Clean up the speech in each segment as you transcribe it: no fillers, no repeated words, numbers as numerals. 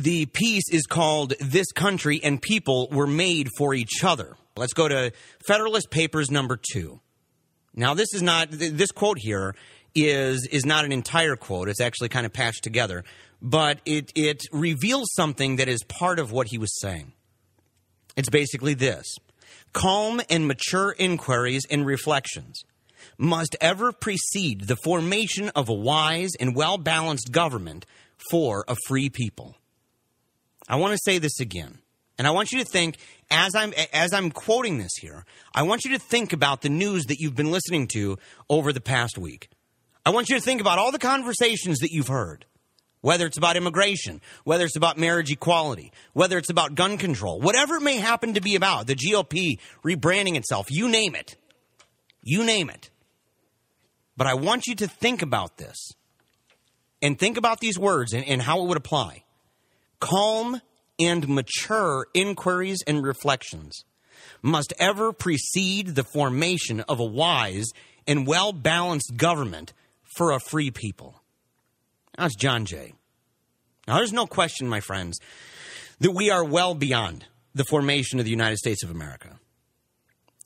the piece is called "This Country and People Were Made for Each Other." Let's go to Federalist Papers number 2. Now, this quote here is not an entire quote. It's actually kind of patched together. But it reveals something that is part of what he was saying. It's basically this: calm and mature inquiries and reflections must ever precede the formation of a wise and well-balanced government for a free people. I want to say this again, and I want you to think, as I'm quoting this here, I want you to think about the news that you've been listening to over the past week. I want you to think about all the conversations that you've heard, whether it's about immigration, whether it's about marriage equality, whether it's about gun control, whatever it may happen to be about, the GOP rebranding itself, you name it. You name it. But I want you to think about this and think about these words and how it would apply. Calm and mature inquiries and reflections must ever precede the formation of a wise and well-balanced government for a free people. That's John Jay. Now, there's no question, my friends, that we are well beyond the formation of the United States of America.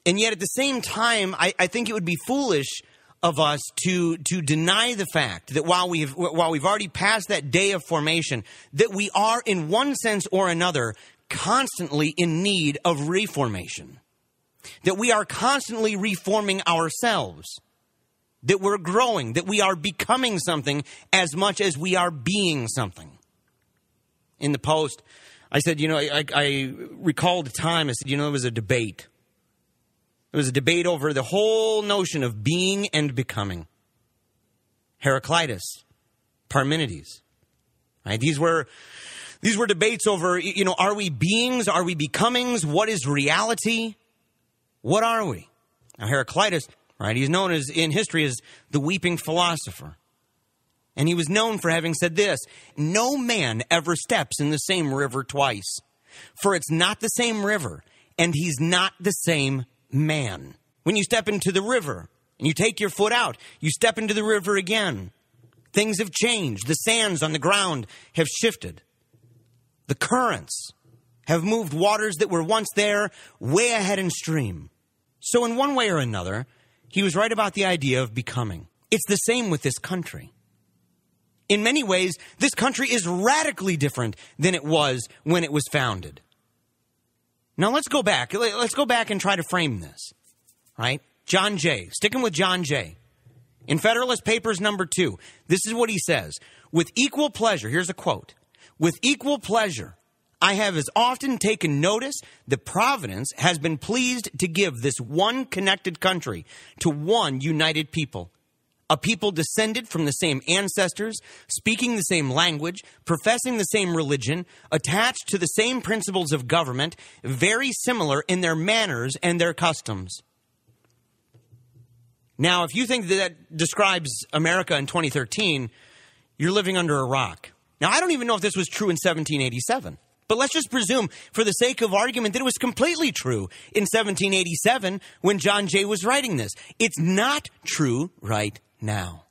And yet, at the same time, I think it would be foolish of us to deny the fact that while we've already passed that day of formation, that we are, in one sense or another, constantly in need of reformation. That we are constantly reforming ourselves. That we're growing, that we are becoming something as much as we are being something. In the Post, I said, I recalled a time, I said, there was a debate. There was a debate over the whole notion of being and becoming. Heraclitus, Parmenides, right? These were debates over, are we beings? Are we becomings? What is reality? What are we? Now, Heraclitus, right? He's known in history as the weeping philosopher. And he was known for having said this: no man ever steps in the same river twice, for it's not the same river, and he's not the same man. When you step into the river and you take your foot out, you step into the river again. Things have changed. The sands on the ground have shifted. The currents have moved waters that were once there way ahead in stream. So in one way or another, he was right about the idea of becoming. It's the same with this country. In many ways, this country is radically different than it was when it was founded. Now let's go back. Let's go back and try to frame this, right? John Jay, sticking with John Jay. In Federalist Papers number 2, this is what he says: with equal pleasure, here's a quote, with equal pleasure, I have as often taken notice that Providence has been pleased to give this one connected country to one united people. A people descended from the same ancestors, speaking the same language, professing the same religion, attached to the same principles of government, very similar in their manners and their customs. Now, if you think that describes America in 2013, you're living under a rock. Now, I don't even know if this was true in 1787. But let's just presume, for the sake of argument, that it was completely true in 1787 when John Jay was writing this. It's not true right now.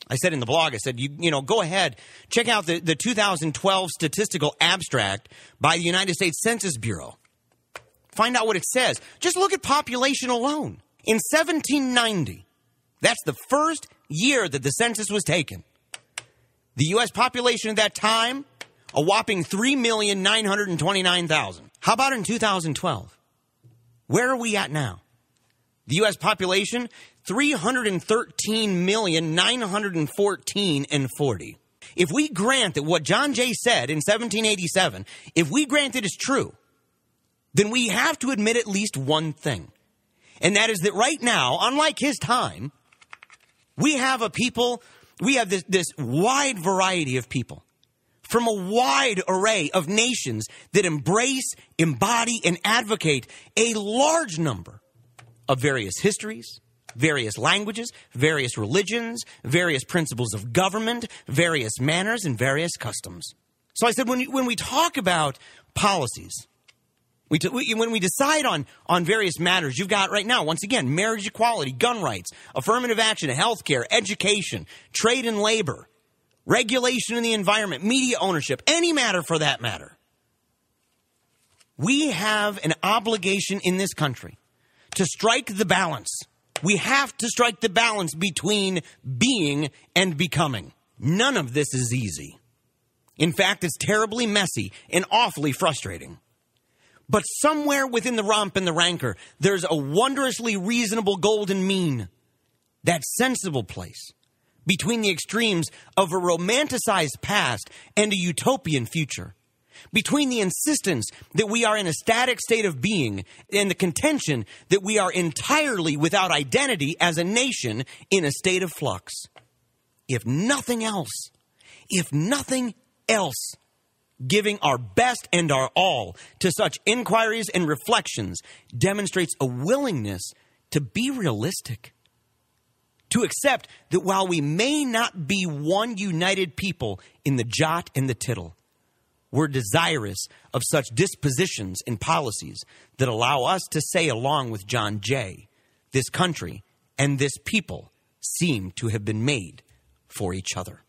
I said in the blog, I said, go ahead, check out the 2012 statistical abstract by the United States Census Bureau. Find out what it says. Just look at population alone. In 1790, that's the first year that the census was taken. The U.S. population at that time, a whopping 3,929,000. How about in 2012? Where are we at now? The U.S. population, 313,914,040. If we grant that what John Jay said in 1787, if we grant it is true, then we have to admit at least one thing. And that is that right now, unlike his time, we have this wide variety of people from a wide array of nations that embrace, embody, and advocate a large number of various histories, various languages, various religions, various principles of government, various manners, and various customs. So I said, when we talk about policies, when we decide on various matters, you've got right now, once again, marriage equality, gun rights, affirmative action, healthcare, education, trade and labor. regulation in the environment, media ownership, any matter for that matter. We have an obligation in this country to strike the balance. We have to strike the balance between being and becoming. None of this is easy. In fact, it's terribly messy and awfully frustrating. But somewhere within the romp and the rancor, there's a wondrously reasonable golden mean. That sensible place between the extremes of a romanticized past and a utopian future. Between the insistence that we are in a static state of being and the contention that we are entirely without identity as a nation in a state of flux. If nothing else, giving our best and our all to such inquiries and reflections demonstrates a willingness to be realistic. To accept that while we may not be one united people in the jot and the tittle, we're desirous of such dispositions and policies that allow us to say, along with John Jay, this country and this people seem to have been made for each other.